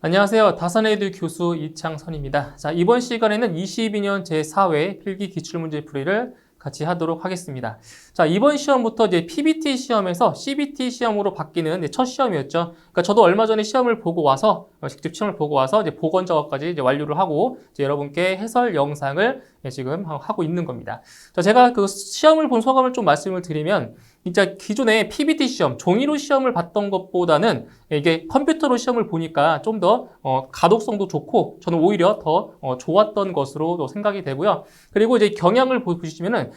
안녕하세요. 다산에듀 교수 이창선입니다. 자, 이번 시간에는 22년 제4회 필기 기출문제 풀이를 같이 하도록 하겠습니다. 자, 이번 시험부터 이제 PBT 시험에서 CBT 시험으로 바뀌는 첫 시험이었죠. 그러니까 저도 얼마 전에 시험을 보고 와서, 직접 시험을 보고 와서 이제 보건 작업까지 이제 완료를 하고, 이제 여러분께 해설 영상을 지금 하고 있는 겁니다. 자, 제가 그 시험을 본 소감을 좀 말씀을 드리면, 진짜 기존에 PBT 시험, 종이로 시험을 봤던 것보다는 이게 컴퓨터로 시험을 보니까 좀 더 가독성도 좋고 저는 오히려 더 좋았던 것으로 생각이 되고요. 그리고 이제 경향을 보시면은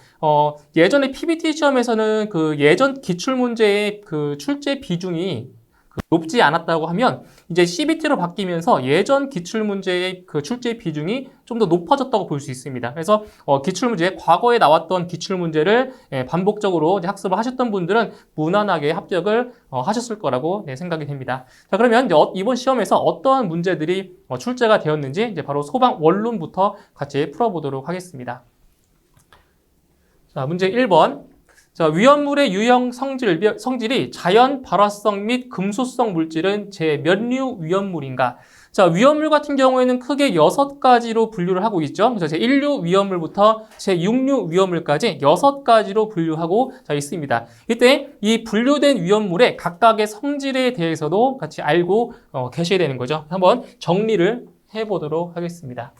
예전에 PBT 시험에서는 그 예전 기출문제의 그 출제 비중이 높지 않았다고 하면 이제 CBT로 바뀌면서 예전 기출문제의 그 출제 비중이 좀 더 높아졌다고 볼 수 있습니다. 그래서 기출문제, 과거에 나왔던 기출문제를 반복적으로 이제 학습을 하셨던 분들은 무난하게 합격을 하셨을 거라고 생각이 됩니다. 자, 그러면 이제 이번 시험에서 어떠한 문제들이 출제가 되었는지 이제 바로 소방 원론부터 같이 풀어보도록 하겠습니다. 자, 문제 1번. 자, 위험물의 유형 성질이 자연 발화성 및 금수성 물질은 제 몇 류 위험물인가? 자, 위험물 같은 경우에는 크게 6가지로 분류를 하고 있죠. 그래서 제 1류 위험물부터 제 6류 위험물까지 6가지로 분류하고 있습니다. 이때 이 분류된 위험물의 각각의 성질에 대해서도 같이 알고 계셔야 되는 거죠. 한번 정리를 해보도록 하겠습니다.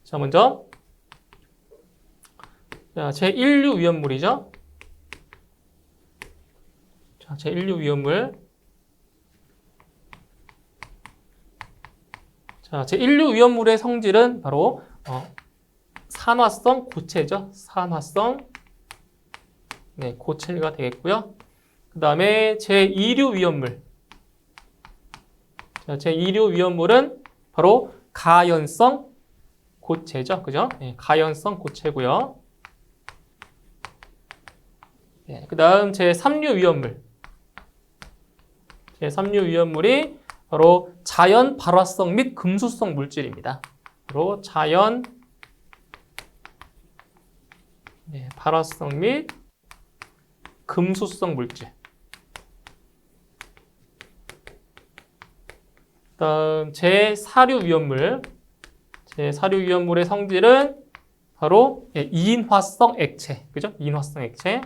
자, 먼저 제 1류 위험물이죠. 자, 제1류 위험물. 자, 제1류 위험물의 성질은 바로 산화성 고체죠. 산화성 고체가 되겠고요. 그 다음에 제2류 위험물. 자, 제2류 위험물은 바로 가연성 고체죠. 그죠? 가연성 고체고요. 그 다음 제3류 위험물. 제3류 위험물이 바로 자연 발화성 및 금수성 물질입니다. 바로 자연 발화성 및 금수성 물질. 그다음 제4류 위험물. 제4류 위험물의 성질은 바로 이인화성 액체. 그죠? 이인화성 액체.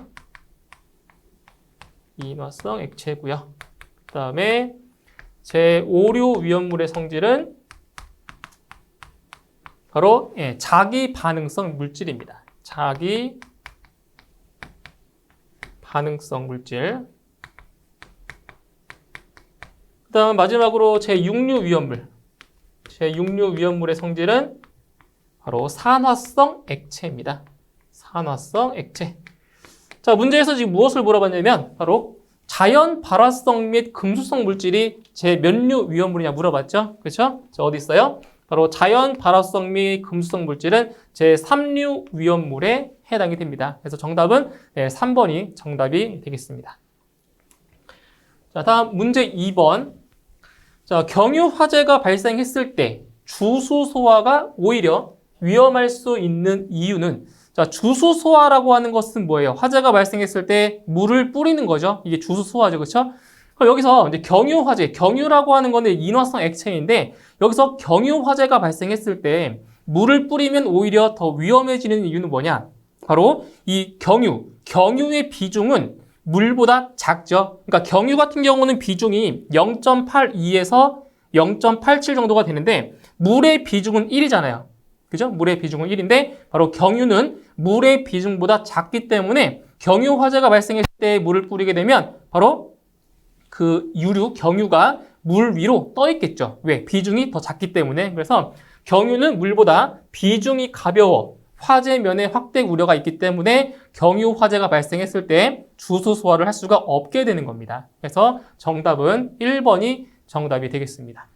이인화성 액체고요. 그 다음에 제5류 위험물의 성질은 바로 자기 반응성 물질입니다. 자기 반응성 물질. 그 다음 마지막으로 제6류 위험물. 제6류 위험물의 성질은 바로 산화성 액체입니다. 산화성 액체. 자, 문제에서 지금 무엇을 물어봤냐면 바로 자연 발화성 및 금수성 물질이 제 몇 류 위험물이냐 물어봤죠? 그렇죠? 자, 어디 있어요? 바로 자연 발화성 및 금수성 물질은 제 3류 위험물에 해당이 됩니다. 그래서 정답은 3번이 정답이 되겠습니다. 자, 다음 문제 2번. 자, 경유 화재가 발생했을 때 주수 소화가 오히려 위험할 수 있는 이유는, 자, 주수 소화라고 하는 것은 뭐예요? 화재가 발생했을 때 물을 뿌리는 거죠. 이게 주수 소화죠. 그렇죠? 그럼 여기서 이제 경유 화재, 경유라고 하는 건데 인화성 액체인데 여기서 경유 화재가 발생했을 때 물을 뿌리면 오히려 더 위험해지는 이유는 뭐냐? 바로 이 경유의 비중은 물보다 작죠. 그러니까 경유 같은 경우는 비중이 0.82에서 0.87 정도가 되는데 물의 비중은 1이잖아요. 그죠? 물의 비중은 1인데 바로 경유는 물의 비중보다 작기 때문에 경유 화재가 발생했을 때 물을 뿌리게 되면 바로 그 유류, 경유가 물 위로 떠 있겠죠. 왜? 비중이 더 작기 때문에. 그래서 경유는 물보다 비중이 가벼워 화재면의 확대 우려가 있기 때문에 경유 화재가 발생했을 때 주수 소화를 할 수가 없게 되는 겁니다. 그래서 정답은 1번이 정답이 되겠습니다.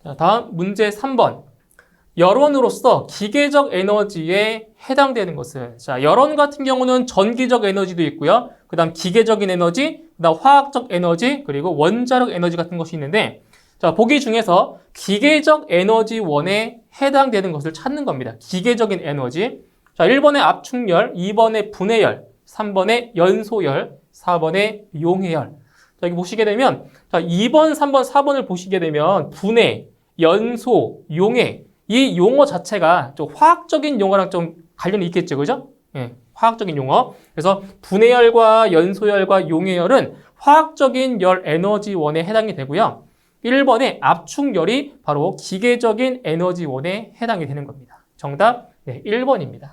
자, 다음 문제 3번. 열원으로서 기계적 에너지에 해당되는 것은, 자, 열원 같은 경우는 전기적 에너지도 있고요. 그 다음 기계적인 에너지, 그 다음 화학적 에너지, 그리고 원자력 에너지 같은 것이 있는데, 자, 보기 중에서 기계적 에너지원에 해당되는 것을 찾는 겁니다. 기계적인 에너지. 자, 1번의 압축열, 2번의 분해열, 3번의 연소열, 4번의 용해열. 자, 여기 보시게 되면 자, 2번, 3번, 4번을 보시게 되면 분해, 연소, 용해 이 용어 자체가 좀 화학적인 용어랑 좀 관련이 있겠죠. 그죠? 예, 화학적인 용어. 그래서 분해열과 연소열과 용해열은 화학적인 열 에너지원에 해당이 되고요. 1번의 압축열이 바로 기계적인 에너지원에 해당이 되는 겁니다. 정답 1번입니다.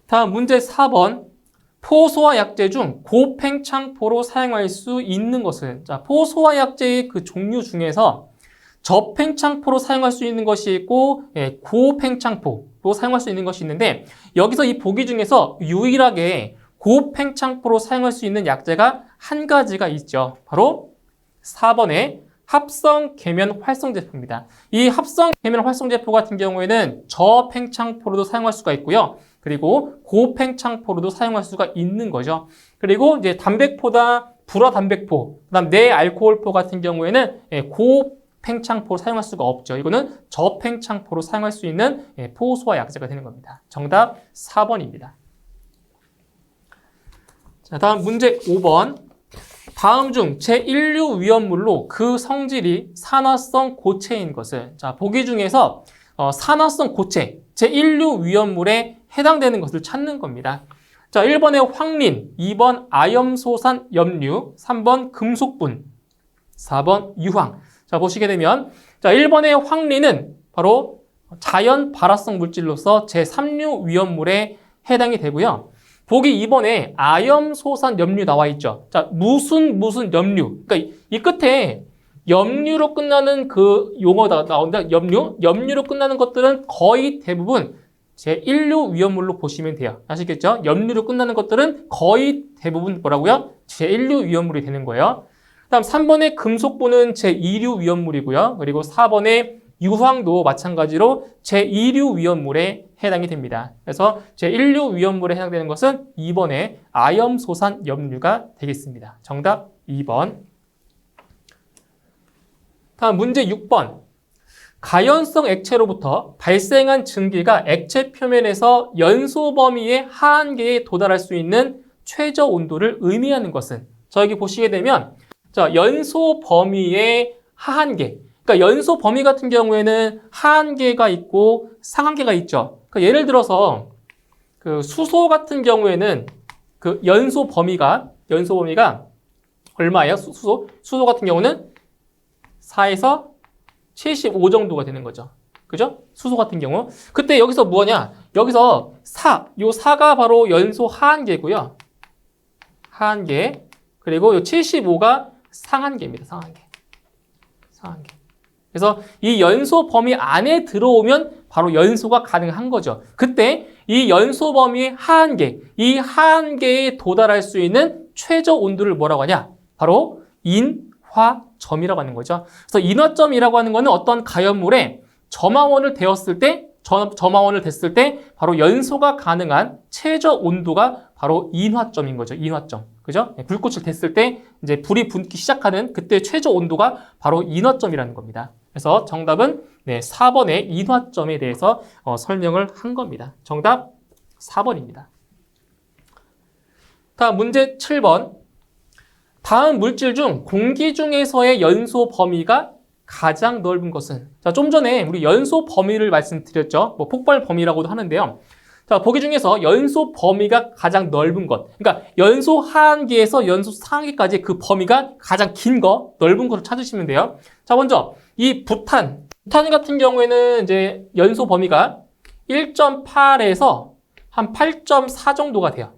다음 문제 4번. 포소화 약재 중 고팽창포로 사용할 수 있는 것은? 자, 포소화 약재의 그 종류 중에서 저팽창포로 사용할 수 있는 것이 있고 고팽창포로 사용할 수 있는 것이 있는데 여기서 이 보기 중에서 유일하게 고팽창포로 사용할 수 있는 약재가 한 가지가 있죠. 바로 4번의 합성 계면 활성제포입니다. 이 합성 계면 활성제포 같은 경우에는 저팽창포로도 사용할 수가 있고요. 그리고 고팽창포로도 사용할 수가 있는 거죠. 그리고 이제 담백포다 불화담백포, 그다음 내알코올포 같은 경우에는 고팽창포로 사용할 수가 없죠. 이거는 저팽창포로 사용할 수 있는 포소화 약재가 되는 겁니다. 정답 4번입니다. 자, 다음 문제 5번. 다음 중 제1류 위험물로 그 성질이 산화성 고체인 것은? 자, 보기 중에서 산화성 고체, 제1류 위험물에 해당되는 것을 찾는 겁니다. 자, 1번에 황린, 2번 아염소산 염류, 3번 금속분, 4번 유황. 자, 보시게 되면 자, 1번의 황린은 바로 자연 발화성 물질로서 제3류 위험물에 해당이 되고요. 보기 2번에 아염소산 염류 나와 있죠. 자, 무슨 염류. 그러니까 이 끝에 염류로 끝나는 그 용어가 나온다. 염류로 끝나는 것들은 거의 대부분 제1류 위험물로 보시면 돼요. 아시겠죠? 염류로 끝나는 것들은 거의 대부분 뭐라고요? 제1류 위험물이 되는 거예요. 다음 3번의 금속분은 제2류 위험물이고요. 그리고 4번의 유황도 마찬가지로 제2류 위험물에 해당이 됩니다. 그래서 제1류 위험물에 해당되는 것은 2번의 아염소산 염류가 되겠습니다. 정답 2번. 다음 문제 6번. 가연성 액체로부터 발생한 증기가 액체 표면에서 연소 범위의 하한계에 도달할 수 있는 최저 온도를 의미하는 것은? 자, 여기 보시게 되면 자, 연소 범위의 하한계. 그러니까 연소 범위 같은 경우에는 하한계가 있고 상한계가 있죠. 그러니까 예를 들어서 그 수소 같은 경우에는 그 연소 범위가 얼마예요? 수소 같은 경우는 4에서 75 정도가 되는 거죠. 그죠? 수소 같은 경우. 그때 여기서 뭐냐? 여기서 4, 요 4가 바로 연소 하한계고요. 하한계. 그리고 요 75가 상한계입니다. 상한계. 그래서 이 연소 범위 안에 들어오면 바로 연소가 가능한 거죠. 그때 이 연소 범위의 하한계, 이 하한계에 도달할 수 있는 최저 온도를 뭐라고 하냐? 바로 인화점이라고 하는 거죠. 그래서 인화점이라고 하는 거는 어떤 가연물에 점화원을 대었을 때, 점화원을 댔을 때 바로 연소가 가능한 최저 온도가 바로 인화점인 거죠. 인화점. 그죠? 불꽃을 댔을 때 이제 불이 붙기 시작하는 그때 최저 온도가 바로 인화점이라는 겁니다. 그래서 정답은 4번의 인화점에 대해서 설명을 한 겁니다. 정답 4번입니다. 다음 문제 7번. 다음 물질 중 공기 중에서의 연소 범위가 가장 넓은 것은? 자, 좀 전에 우리 연소 범위를 말씀드렸죠. 뭐 폭발 범위라고도 하는데요. 자, 보기 중에서 연소 범위가 가장 넓은 것. 그러니까 연소 하한계에서 연소 상한계까지 그 범위가 가장 긴 거, 넓은 것을 찾으시면 돼요. 자, 먼저 이 부탄 같은 경우에는 이제 연소 범위가 1.8에서 한 8.4 정도가 돼요.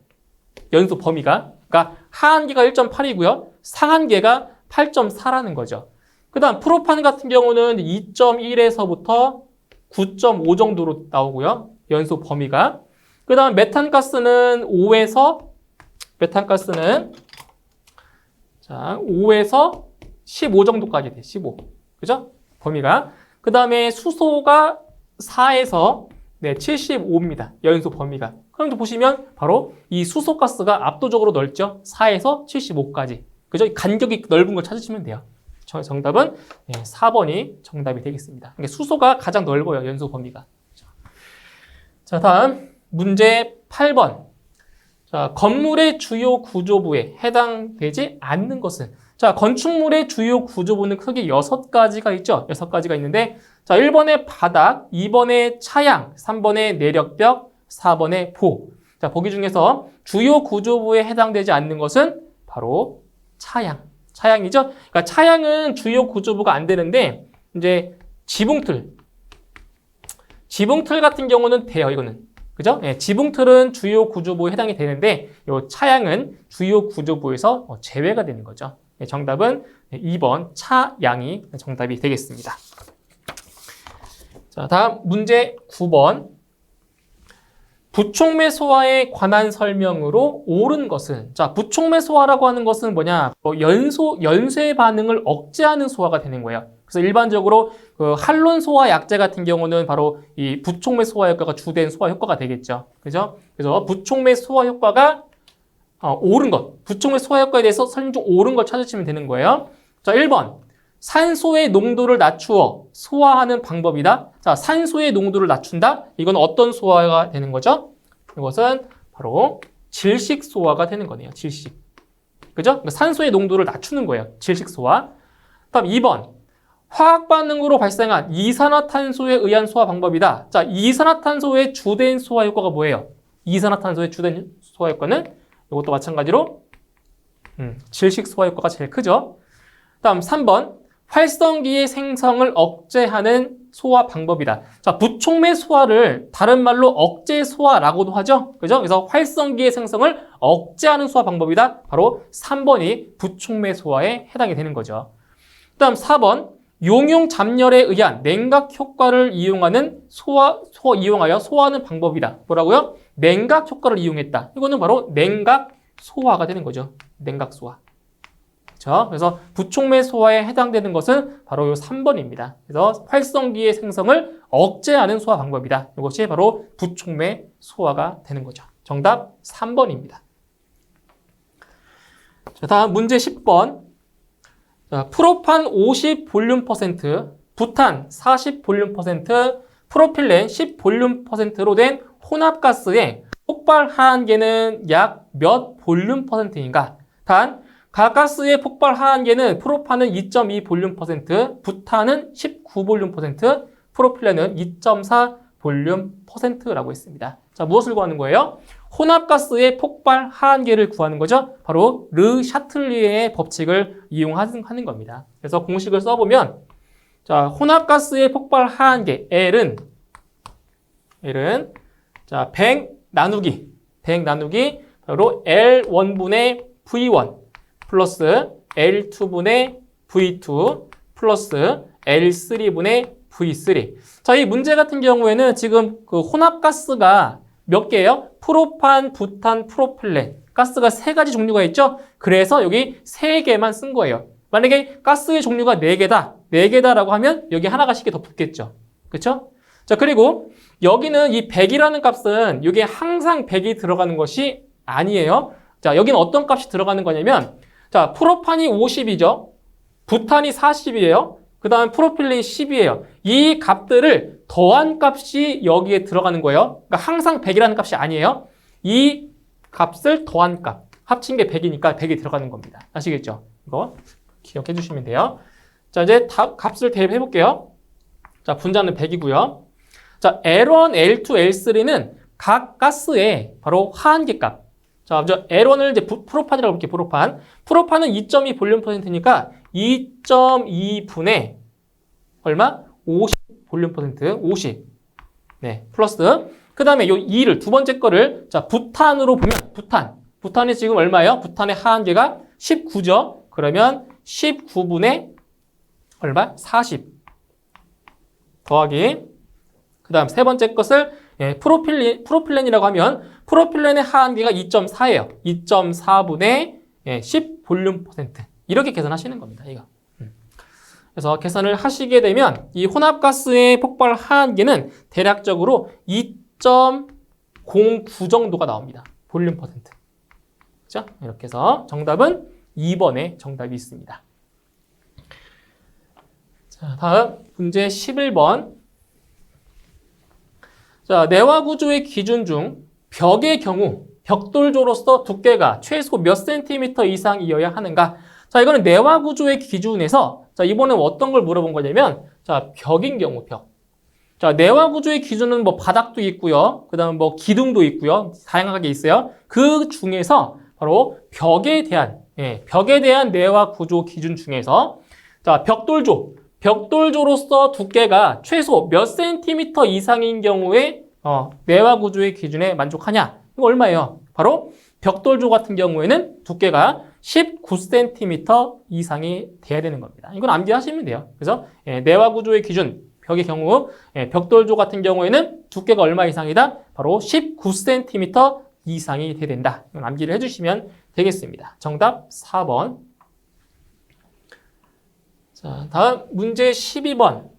연소 범위가. 그러니까 하한계가 1.8이고요. 상한계가 8.4라는 거죠. 그 다음 프로판 같은 경우는 2.1에서부터 9.5 정도로 나오고요. 연소 범위가. 그 다음 메탄가스는 5에서 15 정도까지 돼. 15. 그죠? 범위가. 그 다음에 수소가 4에서 75입니다. 연소 범위가. 그럼 보시면 바로 이 수소가스가 압도적으로 넓죠. 4에서 75까지. 그죠? 간격이 넓은 걸 찾으시면 돼요. 정답은 4번이 정답이 되겠습니다. 그러니까 수소가 가장 넓어요. 연소 범위가. 자, 다음 문제 8번. 자, 건물의 주요 구조부에 해당되지 않는 것은 자, 건축물의 주요 구조부는 크게 6가지가 있죠. 6가지가 있는데 자, 1번에 바닥, 2번에 차양, 3번에 내력벽, 4번에 보. 자, 보기 중에서 주요 구조부에 해당되지 않는 것은 바로 차양. 차양이죠. 그러니까 차양은 주요 구조부가 안 되는데 이제 지붕틀 같은 경우는 돼요. 이거는. 그죠? 네, 지붕틀은 주요 구조부에 해당이 되는데 이 차양은 주요 구조부에서 제외가 되는 거죠. 네, 정답은 2번 차양이 정답이 되겠습니다. 자, 다음 문제 9번. 부촉매 소화에 관한 설명으로 옳은 것은 자, 부촉매 소화라고 하는 것은 뭐냐? 연쇄 반응을 억제하는 소화가 되는 거예요. 그래서 일반적으로 그 할론 소화 약제 같은 경우는 바로 이 부촉매 소화 효과가 주된 소화 효과가 되겠죠. 그죠? 그래서 부촉매 소화 효과가 옳은 것. 부촉매 소화 효과에 대해서 설명 중 옳은 걸 찾으시면 되는 거예요. 자, 1번. 산소의 농도를 낮추어 소화하는 방법이다. 자, 산소의 농도를 낮춘다? 이건 어떤 소화가 되는 거죠? 이것은 바로 질식 소화가 되는 거네요. 질식. 그죠? 그러니까 산소의 농도를 낮추는 거예요. 질식 소화. 다음 2번. 화학 반응으로 발생한 이산화탄소에 의한 소화 방법이다. 자, 이산화탄소의 주된 소화 효과가 뭐예요? 이산화탄소의 주된 소화 효과는 이것도 마찬가지로 질식 소화 효과가 제일 크죠. 다음 3번. 활성기의 생성을 억제하는 소화 방법이다. 자, 부촉매 소화를 다른 말로 억제 소화라고도 하죠. 그죠? 그래서 활성기의 생성을 억제하는 소화 방법이다. 바로 3번이 부촉매 소화에 해당이 되는 거죠. 다음 4번. 용융 잡열에 의한 냉각 효과를 이용하여 소화하는 방법이다. 뭐라고요? 냉각 효과를 이용했다. 이거는 바로 냉각 소화가 되는 거죠. 냉각 소화. 그렇죠? 그래서 부촉매 소화에 해당되는 것은 바로 이 3번입니다. 그래서 활성기의 생성을 억제하는 소화 방법이다. 이것이 바로 부촉매 소화가 되는 거죠. 정답 3번입니다. 자, 다음 문제 10번. 자, 프로판 50 볼륨 %, 부탄 40 볼륨 %, 프로필렌 10 볼륨 %로 된 혼합가스의 폭발 하한계는 약 몇 볼륨 %인가? 단, 각 가스의 폭발 하한계는 프로판은 2.2 볼륨 %, 부탄은 19 볼륨 %, 프로필렌은 2.4 볼륨 %라고 했습니다. 자, 무엇을 구하는 거예요? 혼합가스의 폭발 하한계를 구하는 거죠. 바로 르 샤틀리에의 법칙을 이용하는 겁니다. 그래서 공식을 써보면 자, 혼합가스의 폭발 하한계 L은 자, 100 나누기 바로 L1분의 V1 플러스 L2분의 V2 플러스 L3분의 V3. 자, 이 문제 같은 경우에는 지금 그 혼합가스가 몇 개예요? 프로판, 부탄, 프로필렌. 가스가 3가지 종류가 있죠? 그래서 여기 3개만 쓴 거예요. 만약에 가스의 종류가 4개다. 4개다라고 하면 여기 하나가 쉽게 더 붙겠죠. 그렇죠? 자, 그리고 여기는 이 100이라는 값은 이게 항상 100이 들어가는 것이 아니에요. 자, 여기는 어떤 값이 들어가는 거냐면 자, 프로판이 50이죠. 부탄이 40이에요. 그 다음에 프로필렌이 10이에요. 이 값들을 더한 값이 여기에 들어가는 거예요. 그러니까 항상 100이라는 값이 아니에요. 이 값을 더한 값. 합친 게 100이니까 100이 들어가는 겁니다. 아시겠죠? 이거 기억해 주시면 돼요. 자, 이제 값을 대입해 볼게요. 자, 분자는 100이고요. 자, L1, L2, L3는 각 가스의 바로 하한계 값. 자, 먼저 L1을 이제 프로판이라고 볼게요. 프로판은 2.2 볼륨 %니까 2.2분의 얼마? 50 볼륨 %, 50. 네, 플러스. 그 다음에 요 2를, 두 번째 거를, 자, 부탄으로 보면, 부탄이 지금 얼마예요? 부탄의 하한계가 19죠? 그러면 19분의 얼마? 40. 더하기. 그 다음 세 번째 것을, 프로필렌이라고 하면, 프로필렌의 하한계가 2.4예요. 2.4분의 10 볼륨 %. 이렇게 계산하시는 겁니다, 이거. 그래서 계산을 하시게 되면 이 혼합가스의 폭발 하한계는 대략적으로 2.09 정도가 나옵니다. 볼륨 %. 그죠? 이렇게 해서 정답은 2번에 정답이 있습니다. 자, 다음 문제 11번. 자, 내화 구조의 기준 중 벽의 벽돌조로서 두께가 최소 몇 센티미터 이상이어야 하는가? 자, 이거는 내화 구조의 기준에서 자, 이번에 어떤 걸 물어본 거냐면 자, 벽인 경우 벽. 자, 내화 구조의 기준은 뭐 바닥도 있고요. 그다음 뭐 기둥도 있고요. 다양하게 있어요. 그 중에서 바로 벽에 대한 내화 구조 기준 중에서 자, 벽돌조로서 두께가 최소 몇 센티미터 이상인 경우에 내화 구조의 기준에 만족하냐? 이거 얼마예요? 바로 벽돌조 같은 경우에는 두께가 19cm 이상이 돼야 되는 겁니다. 이건 암기하시면 돼요. 그래서 내화 구조의 기준 벽의 경우 벽돌조 같은 경우에는 두께가 얼마 이상이다? 바로 19cm 이상이 돼야 된다. 이건 암기를 해주시면 되겠습니다. 정답 4번. 자, 다음 문제 12번.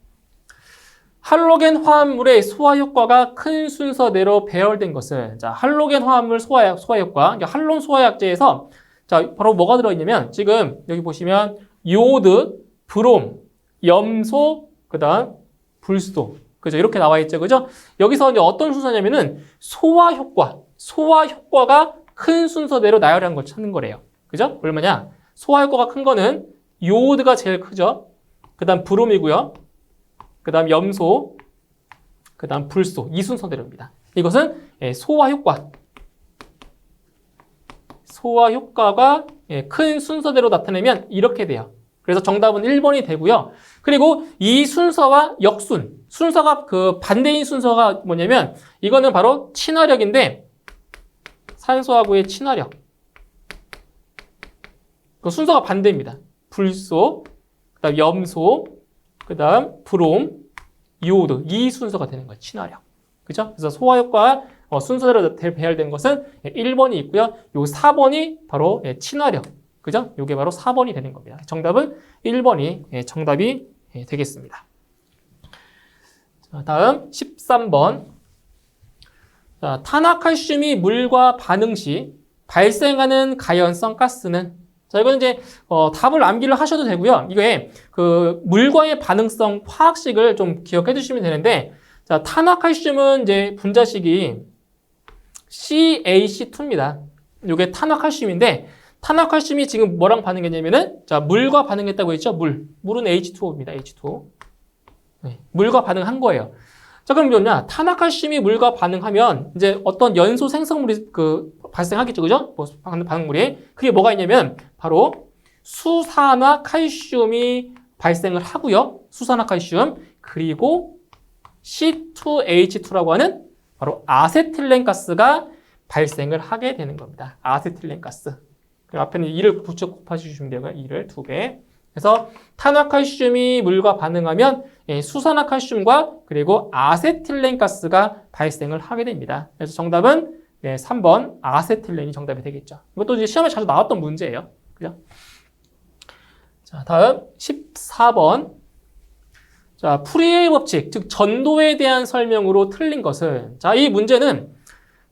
할로겐 화합물의 소화 효과가 큰 순서대로 배열된 것은 자, 할로겐 화합물 소화 효과, 할론 소화약제에서 자, 바로 뭐가 들어있냐면 지금 여기 보시면 요오드, 브롬, 염소, 그다음 불소. 그죠? 이렇게 나와 있죠. 그죠? 여기서 이제 어떤 순서냐면은 소화 효과가 큰 순서대로 나열한 걸 찾는 거래요. 그죠? 얼마냐? 소화 효과가 큰 거는 요오드가 제일 크죠. 그다음 브롬이고요. 그다음 염소, 그다음 불소. 이 순서대로입니다. 이것은 소화 효과가 큰 순서대로 나타내면 이렇게 돼요. 그래서 정답은 1번이 되고요. 그리고 이 순서와 순서가 그 반대인 순서가 뭐냐면 이거는 바로 친화력인데 산소하고의 친화력. 그 순서가 반대입니다. 불소, 그다음 염소, 그다음 브롬, 요오드 이 순서가 되는 거예요. 친화력. 그죠? 그래서 소화 효과 순서대로 배열된 것은 1번이 있고요. 요 4번이 바로 친화력. 그죠? 요게 바로 4번이 되는 겁니다. 정답은 1번이 정답이 되겠습니다. 자, 다음 13번. 자, 탄화칼슘이 물과 반응 시 발생하는 가연성 가스는 자, 이거는 이제 답을 암기를 하셔도 되고요. 이거에 그 물과의 반응성 화학식을 좀 기억해 두시면 되는데 자, 탄화칼슘은 이제 분자식이 CaC2입니다. 이게 탄화칼슘인데 탄화칼슘이 지금 뭐랑 반응했냐면은 자, 물과 반응했다고 했죠. 물은 H2O입니다. H2O. 네, 물과 반응한 거예요. 자, 그럼 뭐냐? 탄화칼슘이 물과 반응하면 이제 어떤 연소 생성물이 발생하겠죠. 그죠? 반응물이. 그게 뭐가 있냐면 바로 수산화칼슘이 발생을 하고요. 수산화칼슘. 그리고 C2H2라고 하는 바로 아세틸렌 가스가 발생을 하게 되는 겁니다. 아세틸렌 가스. 앞에는 2를 부쩍 곱해주시면 돼요. 2를 2배. 그래서 탄화칼슘이 물과 반응하면 수산화칼슘과 그리고 아세틸렌 가스가 발생을 하게 됩니다. 그래서 정답은 3번 아세틸렌이 정답이 되겠죠. 이것도 이제 시험에 자주 나왔던 문제예요. 그죠? 자, 다음 14번. 자, 프리웨이 법칙, 즉 전도에 대한 설명으로 틀린 것은 자, 이 문제는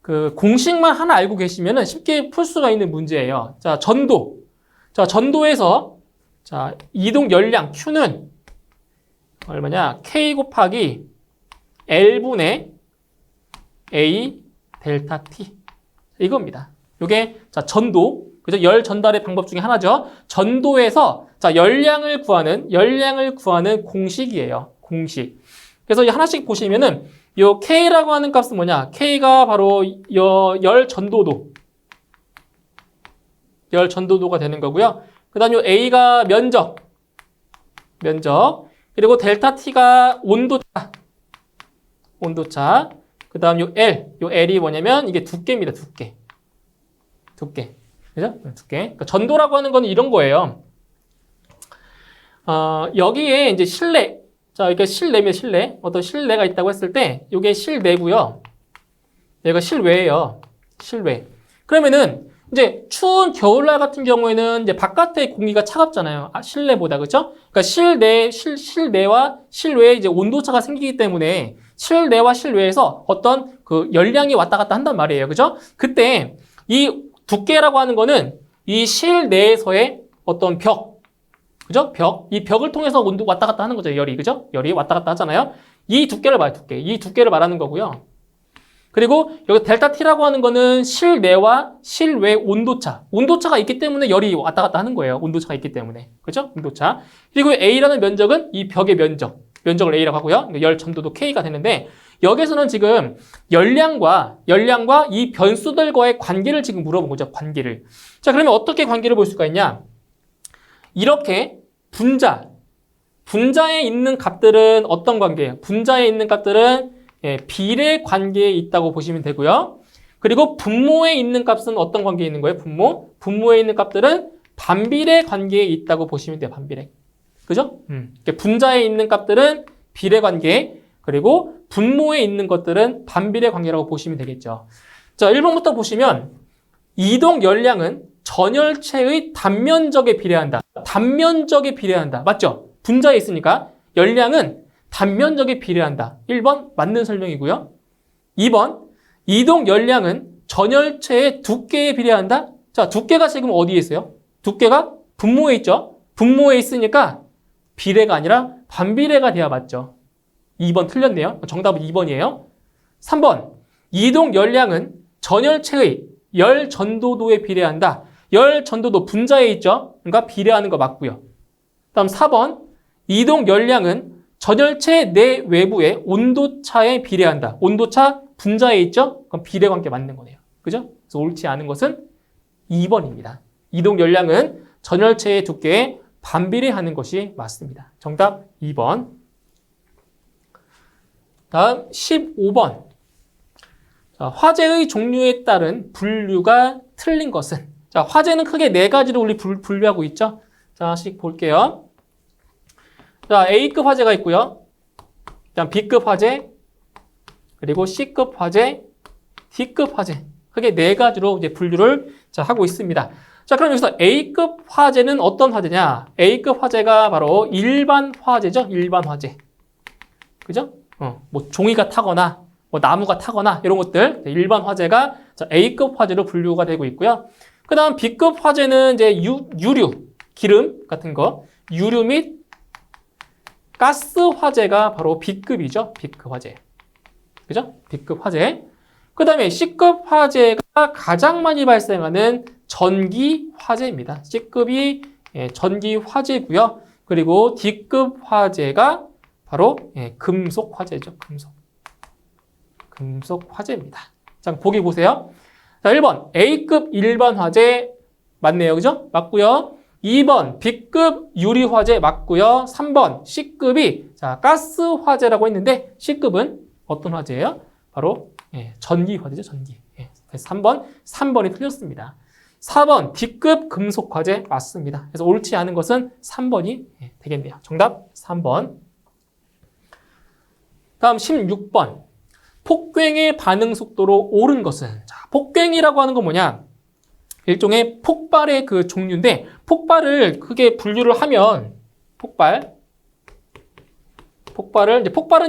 그 공식만 하나 알고 계시면은 쉽게 풀 수가 있는 문제예요. 자, 전도. 자, 전도에서 자, 이동 열량 Q는 얼마냐? K 곱하기 L분의 A 델타 T. 이겁니다. 요게 자, 전도. 그죠? 열 전달의 방법 중에 하나죠. 전도에서 자, 열량을 구하는 공식이에요. 공식. 그래서 하나씩 보시면은 요 K라고 하는 값은 뭐냐? K가 바로 열 전도도가 되는 거고요. 그 다음 요 A가 면적. 그리고 델타 T가 온도차. 그 다음 요 L이 뭐냐면 이게 두께입니다. 두께. 그죠? 두께. 그러니까 전도라고 하는 건 이런 거예요. 여기에 이제 실내. 자, 이게 실내입니다. 실내. 어떤 실내가 있다고 했을 때, 이게 실내고요. 얘가 실외예요. 실외. 그러면은 이제 추운 겨울날 같은 경우에는 이제 바깥의 공기가 차갑잖아요. 실내보다. 그렇죠? 그러니까 실내와 실외에 이제 온도차가 생기기 때문에 실내와 실외에서 어떤 그 열량이 왔다 갔다 한단 말이에요. 그죠? 그때 이 두께라고 하는 거는 이 실내에서의 어떤 벽. 그죠? 이 벽을 통해서 온도 왔다 갔다 하는 거죠. 열이. 그죠? 열이 왔다 갔다 하잖아요. 이 두께를 말해요. 이 두께를 말하는 거고요. 그리고 여기 델타 T라고 하는 거는 실내와 실외 온도차. 온도차가 있기 때문에 열이 왔다 갔다 하는 거예요. 온도차가 있기 때문에. 그죠? 온도차. 그리고 A라는 면적은 이 벽의 면적을 A라고 하고요. 열 전도도 K가 되는데 여기서는 지금 열량과 이 변수들과의 관계를 지금 물어본 거죠. 관계를. 자, 그러면 어떻게 관계를 볼 수가 있냐? 이렇게 분자에 있는 값들은 어떤 관계예요? 분자에 있는 값들은 비례 관계에 있다고 보시면 되고요. 그리고 분모에 있는 값은 어떤 관계에 있는 거예요? 분모에 있는 값들은 반비례 관계에 있다고 보시면 돼요. 반비례. 그죠? 분자에 있는 값들은 비례 관계, 그리고 분모에 있는 것들은 반비례 관계라고 보시면 되겠죠. 자, 1번부터 보시면 이동 열량은 전열체의 단면적에 비례한다. 단면적에 비례한다. 맞죠? 분자에 있으니까 열량은 단면적에 비례한다. 1번 맞는 설명이고요. 2번 이동 열량은 전열체의 두께에 비례한다. 자, 두께가 지금 어디에 있어요? 두께가 분모에 있죠. 분모에 있으니까 비례가 아니라 반비례가 돼야 맞죠. 2번 틀렸네요. 정답은 2번이에요. 3번 이동 열량은 전열체의 열 전도도에 비례한다. 열 전도도 분자에 있죠. 그러니까 비례하는 거 맞고요. 다음 4번 이동 열량은 전열체 내 외부의 온도차에 비례한다. 온도차 분자에 있죠? 그럼 비례 관계 맞는 거네요. 그죠? 그래서 옳지 않은 것은 2번입니다. 이동 열량은 전열체의 두께에 반비례하는 것이 맞습니다. 정답 2번. 다음 15번. 자, 화재의 종류에 따른 분류가 틀린 것은? 자, 화재는 크게 네 가지로 우리 분류하고 있죠? 자, 하나씩 볼게요. 자, A급 화재가 있고요. 그다음 B급 화재, 그리고 C급 화재, D급 화재. 크게 네 가지로 이제 분류를 하고 있습니다. 자, 그럼 여기서 A급 화재는 어떤 화재냐? A급 화재가 바로 일반 화재죠. 일반 화재. 그죠? 뭐 종이가 타거나 뭐 나무가 타거나 이런 것들 일반 화재가 A급 화재로 분류가 되고 있고요. 그다음 B급 화재는 이제 유류, 기름 같은 거, 유류 및 가스 화재가 바로 B급이죠. B급 화재. 그죠? B급 화재. 그 다음에 C급 화재가 가장 많이 발생하는 전기 화재입니다. C급이 전기 화재고요. 그리고 D급 화재가 바로 금속 화재죠. 금속 화재입니다. 자, 보기 보세요. 자, 1번 A급 일반 화재 맞네요. 그죠? 맞고요. 2번 B급 유리 화재 맞고요. 3번 C급이 가스 화재라고 했는데 C급은 어떤 화재예요? 바로 전기 화재죠. 전기. 그래서 3번이 틀렸습니다. 4번 D급 금속 화재 맞습니다. 그래서 옳지 않은 것은 3번이 되겠네요. 정답 3번. 다음 16번. 폭괭의 반응 속도로 오른 것은? 자, 폭괭이라고 하는 건 뭐냐? 일종의 폭발의 그 종류인데 폭발을 크게 분류를 하면 폭발은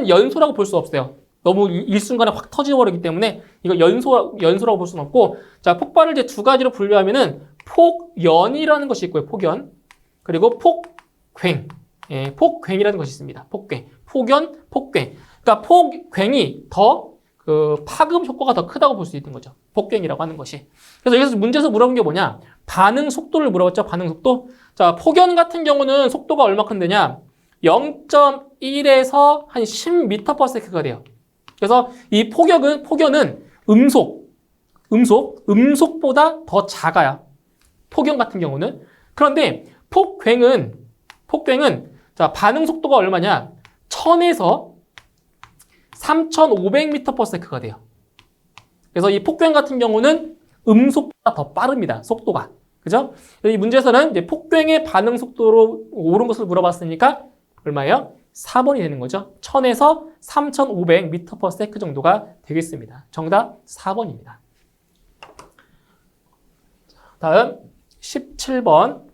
연소라고 볼 수 없어요. 너무 일순간에 확 터져버리기 때문에 이거 연소라고 볼 수는 없고, 자, 폭발을 이제 두 가지로 분류하면은 폭연이라는 것이 있고요. 폭연. 그리고 폭괭. 폭괭이라는 것이 있습니다. 폭연, 폭괭. 그러니까 폭괭이 더 그 파급 효과가 더 크다고 볼 수 있는 거죠. 폭괭이라고 하는 것이. 그래서 여기서 문제에서 물어본 게 뭐냐? 반응 속도를 물어봤죠. 반응 속도. 자, 폭연 같은 경우는 속도가 얼마큼 되냐? 0.1에서 한 10m/s가 돼요. 그래서 이 폭연은 음속보다 더 작아요. 폭연 같은 경우는. 그런데 폭괭은 자, 반응 속도가 얼마냐? 1000에서 3500m/s가 돼요. 그래서 이 폭괭 같은 경우는 음속보다 더 빠릅니다. 속도가. 그죠? 이 문제에서는 이제 폭괭의 반응 속도로 오른 것을 물어봤으니까 얼마예요? 4번이 되는 거죠. 1000에서 3500m/s 정도가 되겠습니다. 정답 4번입니다. 다음 17번.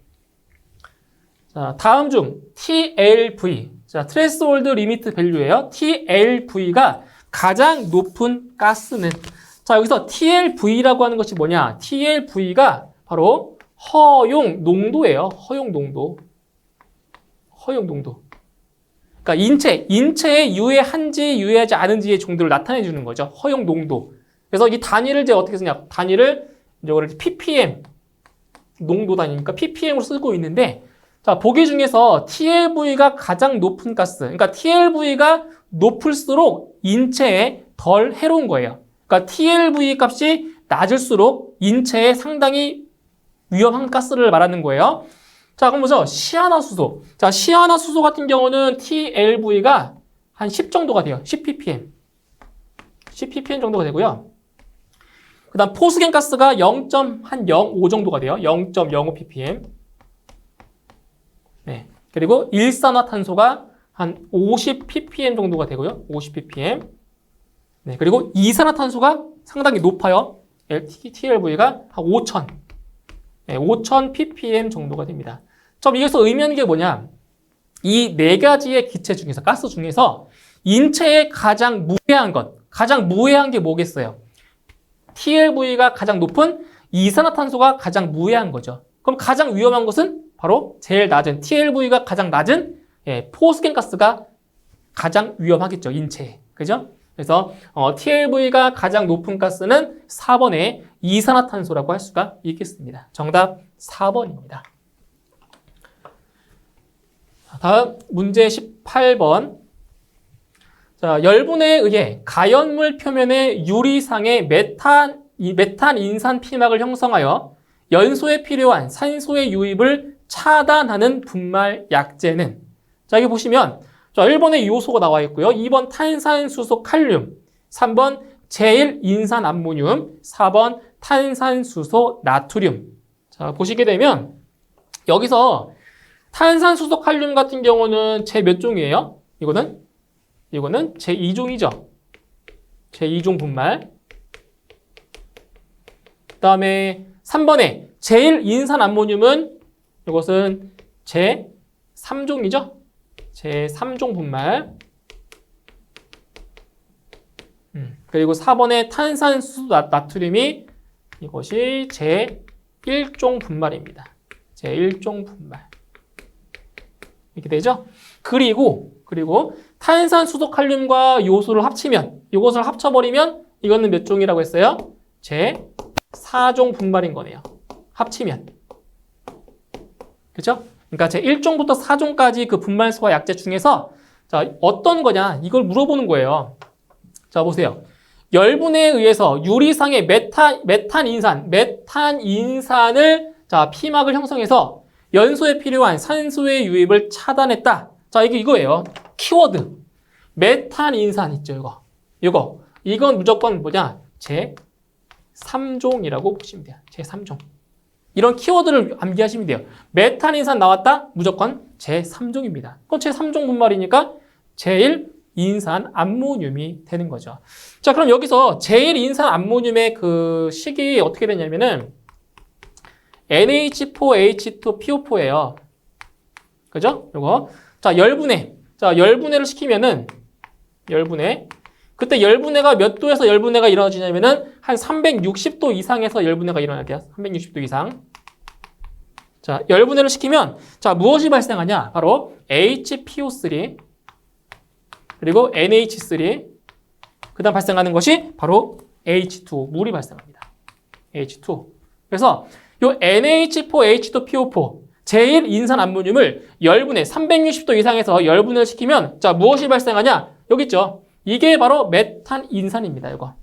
자, 다음 중 TLV. 자, 트레스홀드 리미트 밸류예요. TLV가 가장 높은 가스는? 자, 여기서 TLV라고 하는 것이 뭐냐? TLV가 바로 허용 농도예요. 허용 농도. 그러니까 인체에 유해한지 유해하지 않은지의 정도를 나타내 주는 거죠. 허용 농도. 그래서 이 단위를 이제 어떻게 쓰냐? 단위를 이걸 ppm 농도 단위니까 ppm으로 쓰고 있는데, 자, 보기 중에서 TLV가 가장 높은 가스, 그러니까 TLV가 높을수록 인체에 덜 해로운 거예요. 그러니까 TLV 값이 낮을수록 인체에 상당히 위험한 가스를 말하는 거예요. 자, 그럼 보죠. 시아나수소. 자, 시아나수소 같은 경우는 TLV가 한 10 정도가 돼요. 10ppm. 10ppm 정도가 되고요. 그 다음 포스겐 가스가 0.05 정도가 돼요. 0.05 ppm. 네. 그리고 일산화탄소가 한 50 ppm 정도가 되고요. 50 ppm. 네. 그리고 이산화탄소가 상당히 높아요. TLV가 한 5,000. 네, 5,000 ppm 정도가 됩니다. 좀 여기서 의미하는 게 뭐냐? 이 네 가지의 기체 중에서, 가스 중에서 인체에 가장 무해한 게 뭐겠어요? TLV가 가장 높은 이산화탄소가 가장 무해한 거죠. 그럼 가장 위험한 것은 바로 제일 낮은 TLV가 가장 낮은 포스겐 가스가 가장 위험하겠죠, 인체에. 그죠? 그래서 TLV가 가장 높은 가스는 4번의 이산화탄소라고 할 수가 있겠습니다. 정답 4번입니다. 다음 문제 18번. 자, 열분해에 의해 가연물 표면의 유리상의 메탄 인산 피막을 형성하여 연소에 필요한 산소의 유입을 차단하는 분말 약재는, 자, 여기 보시면 자, 1번에 요소가 나와 있고요. 2번 탄산수소 칼륨, 3번 제일인산암모늄, 4번 탄산수소 나트륨. 자, 보시게 되면 여기서 탄산수소 칼륨 같은 경우는 제 몇 종이에요? 이거는 제2종이죠. 제2종 분말. 그 다음에 3번에 제일인산암모늄은 이것은 제3종이죠. 제3종 분말. 그리고 4번의 탄산수소 나트륨이 이것이 제1종 분말입니다. 제1종 분말. 이렇게 되죠? 그리고 탄산수소 칼륨과 요소를 합치면, 이것을 합쳐버리면 이거는 몇 종이라고 했어요? 제4종 분말인 거네요. 합치면. 그죠? 그러니까 제1종부터 4종까지 그 분말소와 약재 중에서 자, 어떤 거냐? 이걸 물어보는 거예요. 자, 보세요. 열분해에 의해서 유리상의 메탄 인산을 자, 피막을 형성해서 연소에 필요한 산소의 유입을 차단했다. 자, 이거예요. 키워드. 메탄 인산 있죠, 이거. 이건 무조건 뭐냐? 제3종이라고 보시면 돼요. 제3종. 이런 키워드를 암기하시면 돼요. 메탄 인산 나왔다? 무조건 제3종입니다. 그럼 제3종 분말이니까 제일인산 암모늄이 되는 거죠. 자, 그럼 여기서 제일인산 암모늄의 그 식이 어떻게 되냐면은 NH4H2PO4예요. 그죠? 요거. 자, 열분해를 시키면은 그때 열분해가 몇 도에서 열분해가 일어나지냐면은 한 360도 이상에서 열분해가 일어나게요. 360도 이상. 자, 열분해를 시키면 자, 무엇이 발생하냐? 바로 HPO3 그리고 NH3 그다음 발생하는 것이 바로 H2 물이 발생합니다. H2. 그래서 요 NH4H2PO4 제일인산암모늄을 열분해 360도 이상에서 열분해를 시키면 자, 무엇이 발생하냐? 여기 있죠. 이게 바로 메탄 인산입니다. 이거.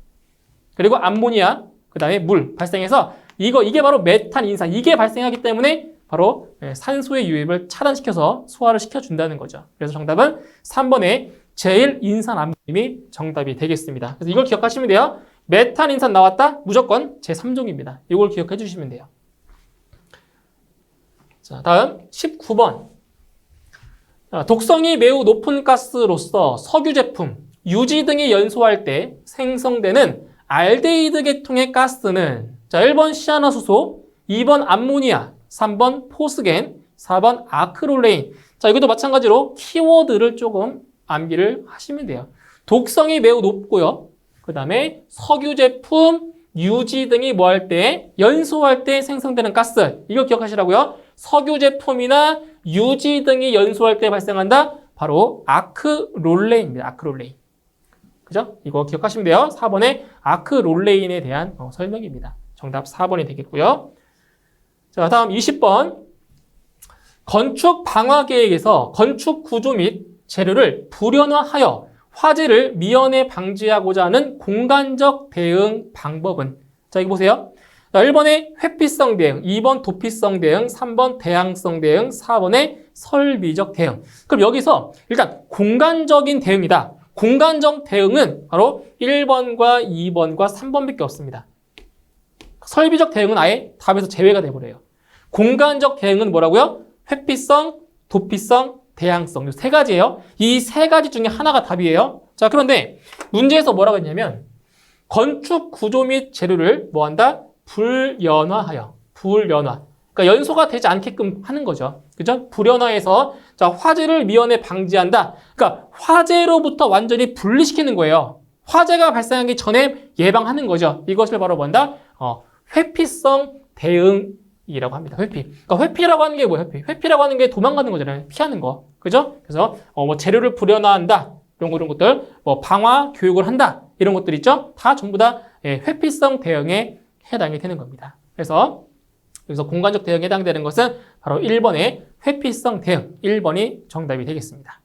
그리고 암모니아, 그 다음에 물 발생해서 이게 바로 메탄 인산. 이게 발생하기 때문에 바로 산소의 유입을 차단시켜서 소화를 시켜준다는 거죠. 그래서 정답은 3번의 제일인산 암모늄이 정답이 되겠습니다. 그래서 이걸 기억하시면 돼요. 메탄 인산 나왔다? 무조건 제3종입니다. 이걸 기억해 주시면 돼요. 자, 다음 19번. 독성이 매우 높은 가스로서 석유 제품, 유지 등이 연소할 때 생성되는 알데히드 계통의 가스는 자, 1번 시아나수소, 2번 암모니아, 3번 포스겐, 4번 아크롤레인. 자, 이것도 마찬가지로 키워드를 조금 암기를 하시면 돼요. 독성이 매우 높고요. 그 다음에 석유 제품, 유지 등이 뭐 할 때, 연소할 때 생성되는 가스. 이거 기억하시라고요. 석유 제품이나 유지 등이 연소할 때 발생한다. 바로 아크롤레인입니다. 아크롤레인. 그죠? 이거 기억하시면 돼요. 4번에 아크롤레인에 대한 설명입니다. 정답 4번이 되겠고요. 자, 다음 20번. 건축 방화 계획에서 건축 구조 및 재료를 불연화하여 화재를 미연에 방지하고자 하는 공간적 대응 방법은? 자, 이거 보세요. 자, 1번에 회피성 대응, 2번 도피성 대응, 3번 대항성 대응, 4번에 설비적 대응. 그럼 여기서 일단 공간적인 대응이다. 공간적 대응은 바로 1번과 2번과 3번밖에 없습니다. 설비적 대응은 아예 답에서 제외가 돼버려요. 공간적 대응은 뭐라고요? 회피성, 도피성, 대항성. 이 세 가지예요. 이 세 가지 중에 하나가 답이에요. 자, 그런데 문제에서 뭐라고 했냐면 건축 구조 및 재료를 뭐한다? 불연화하여. 불연화. 그러니까 연소가 되지 않게끔 하는 거죠. 그죠? 불연화해서 자, 화재를 미연에 방지한다. 그러니까 화재로부터 완전히 분리시키는 거예요. 화재가 발생하기 전에 예방하는 거죠. 이것을 바로 뭔다? 회피성 대응이라고 합니다. 회피. 그러니까 회피라고 하는 게 뭐예요? 회피라고 하는 게 도망가는 거잖아요. 피하는 거. 그죠? 그래서 뭐 재료를 불연화한다. 이런 것들, 뭐 방화 교육을 한다. 이런 것들 있죠? 다 전부 다 회피성 대응에 해당이 되는 겁니다. 그래서 여기서 공간적 대응에 해당되는 것은 바로 1번의 회피성 대응. 1번이 정답이 되겠습니다.